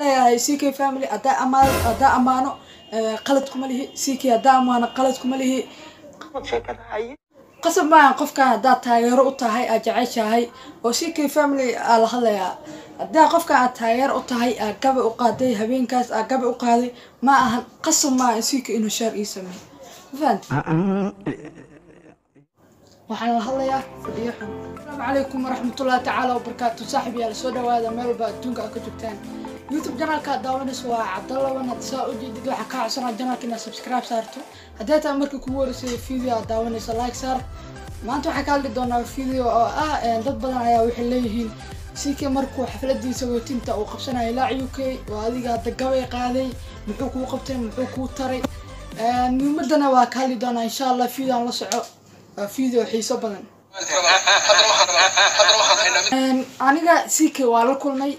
يا سيكي فاميلي أدا أمانو قلدكم له سيكي أدا أمانو قلدكم له قسم ما قف كان أدا تاير أطهي أجعيش هاي وسيكي فاميلي على هلا أدا قف كان تاير أطهي أجاب أقادي هبين كاس أجاب أقادي ما قسم ما سيكي إنه شر يسمي فهمت وحنا هلا فديحهم. السلام عليكم ورحمة الله تعالى وبركاته. صاحبي على سودا وهذا ميل باتونك أكتبتان يوتيوب جنال كداونس وعبد الله وانا تساؤل جديد وحكا عشان جنال كنا سبسكرايب صارتو هديت أمرك كورس فيديو داونس لايك صار ما أنتوا حكى لي دونا فيديو ضد بدن يا وحليهين سيكي مركو حفلتي سويتين تا وقبسنا إلى عيوكي وهذه قاعد تقوي قاعدي محوك وقبتين محوك وتري نمدنا وكالي دونا إن شاء الله فيديو على صعب فيديو حيسو بدن aniga CK waa la kulmay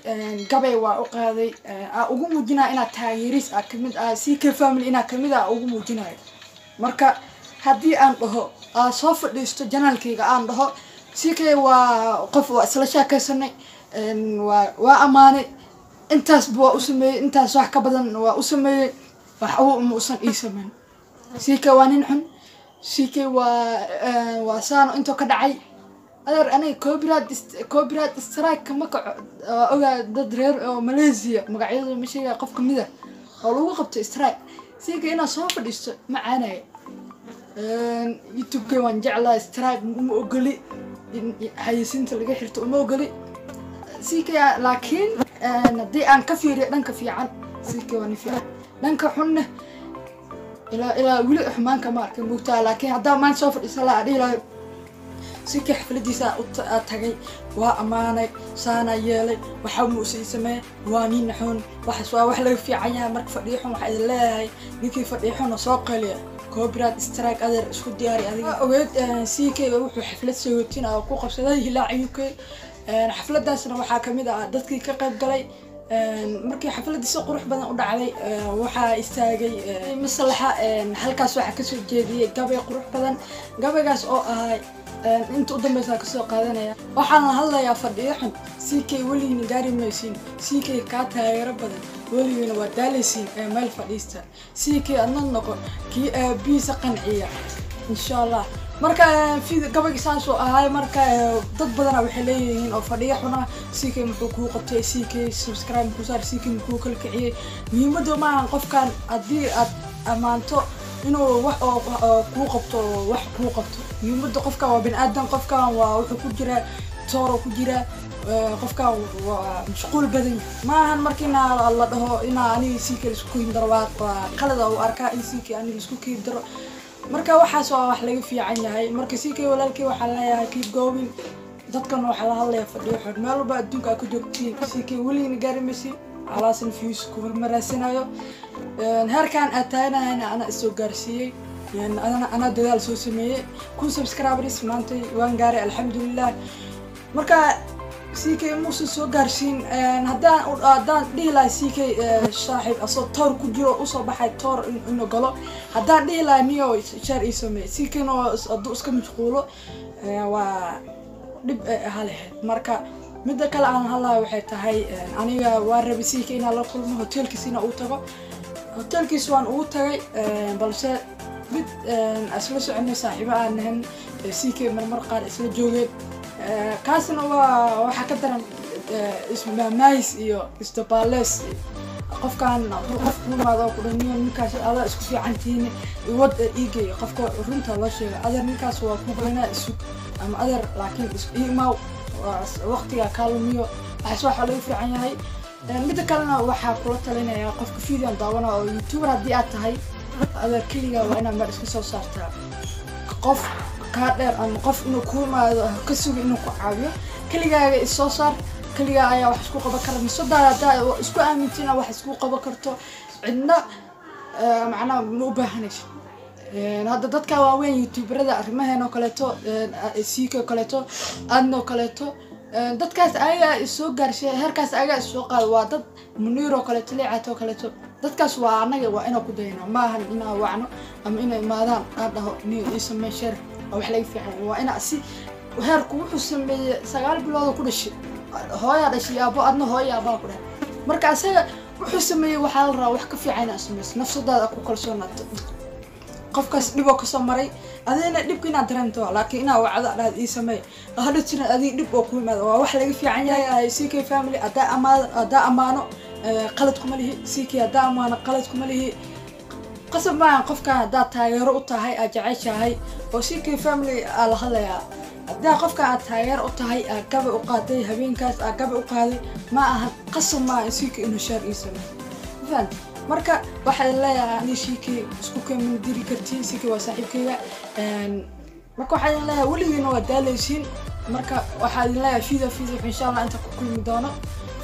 gabay waa u qaaday ugu muujinaa ina taageeris kamid CK family ina kamid ugu muujinayo marka hadii aan dhaho soo fadhiisto janaalkayga aan dhaho CK waa qof waa isla shaakaysanay waa amaanay intaas buu u sameeyay intaas wax ka badan waa u sameeyay wax uu muusan ii sameyn CK waa nin xun CK waa saano inta ka dhacay أنا كوبرات استرايك كم أوجا ضد ماليزيا مقعد مشي قف كمية أو لو قبت استرايك سيجي أنا صافر ديست معانا يوتيوب كمان جعل استرايك مؤقلي حيسنت اللي جحرت مؤقلي سيجي لكن ندي أن كفير لن كفي عن سيجي ونفيع لن كحنه إلى ولي حمان كمان كموتا لكن هذا ما صافر إسلا عليه سيكي حفلتيسا أتاقي وأماني سانا يالي وحمو سيسمي وانين نحون وحسوا وحلو في عيها مرك فريحون وحيد الله نيكي فريحون وسوق لي كوبرات استرايك أدر اسكو دياري أدري أويد سيكي ووحو حفلت سيوتين أو كوقف سيدايه لا عيوكي حفلت داسنا وحا كميدا دادكي كقيب قلي markii xafladii si qurux badan u dhacday waxa istaagay maslaxa halkaas waxa ka soo jeediyay gabay qurux badan gabaygaas oo ahay inta u dambaysa ka soo qaadanaya waxaan la hadlayaa fadhiixan CK waliina gaari maysin CK ka taageero badan waliina waa daalaysin meel fadhiista CK adna noqon ki biisa qanciya insha Allah marka fiid gabay saas oo ahay marka dad badan waxay leeyihiin oo fadhiixuna CK muxuu ku qabtay CK subscribe ku saar CK muxuu kala kiciyay muhiimadu ma ahan qofkan hadii aad amaanto inuu wax ku qabto wax ku qabto muhiimadu qofka waa bin aadan qofkan waa wuxuu ku jira tooro ku jira qofka waa mashquul badan ma ahan markina la dhaho ina ani CK isku hindarwaad qalad oo arka in CK ani isku kiidaro marka waxaas waa wax laga fiican yahay marka CK walaalkii waxa la yahay keep going dadkan waxa la hadlaya fadhiyo meel walba adduunka ka joogtiin CK waliina gaarimaysi علاسن فيوس كفر مراسينايو هركان أتانا أنا إسو غارسيي يعني أنا دلال سو سمية كون سبسكرايبرز مانتي وان غاري الحمد لله مركا CK موسى سو غارسين هدان ديلا CK صاحب أصو تور كجرو أصو بحي تور إنه قلو هدان ديلا نيو شار إسمي CK نو أدو اسكا مشغولو و دب هالي مركا midda kale aan hadlaa waxay tahay aniga waa rabay CK inaan la kulmo hotelkiisina uu tago hotelkiis waan uu tagay balse mid asla soconay saaxiibo aan nahan CK marmar qaar isla joogeen kaasna waxa ka daran isma mays iyo istibales qofkan qof kumaado ku dhaniyo ninkaas ala isku fiicantiin wad iigay qofka runta loo sheegay adar ninkaas waa ku goynaa isu ama adar laakiin isma waqtiga kaalmiyo wax lagu fiican yahay mid kalena waxa kula talinaya qofka video daawana oo YouTuber hadii aad tahay adeer kaliya waa inaad mar iska soo saartaa qof ka dheer ama qof inuu ku maado ka sugo inuu ku caawiyo kaligaaga isoo saar kaliya ayaa wax isku qaban kara misodaada isku aamintina wax isku qaban karto cidna macna ma u baahanayso هذا دتك واوين يوتيوبردا arrimaheena kaleeto CK kaleeto adno kaleeto dadkaas ayaga soo gaarshay herkaas ayaga soo qaad waa dad muniro kaleeto leecato kaleeto dadkaas waa anaga waa inaan ku dayno ma ahan inaan wacno ama inay maadaan dhaho inay ismay shar wax laga fiican waa ina si heerku wuxuu sameeyay 9 bilood ku dhashay hooyo dhashay abo adna hooyo aba ku dhahay marka asaga وحسمي وحال را وح كفي عين أسمس نفس هذا أكو كل سنة قفكس دبوا كسمري أذينا دب كنا درنتوا لكن أنا وعد على هذه سمي هذا تنا أذي دب أكو ما وح لقي في عيني سيكي فاميلي أداء أمانة قلتكم اللي سيكي أداء أمانة قلتكم اللي قسم ما قف كان أداء تاير أطهي أجعيش هاي وسيكي فاميلي على هذا أداء قف كان تاير أطهي أجاب أقاضي هبين كاس أجاب أقاضي ما قسم ما سيكي إنه شر يسمى فهمت marka waxa la leeyahay shiki isku keenay diri kartii siki waa saaxiibkayga marka waxa la leeyahay waligiina waa daalaysiin marka waxa la leeyahay fiida insha Allah inta ku kulmi doono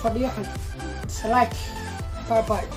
fadhiyo xun like bye bye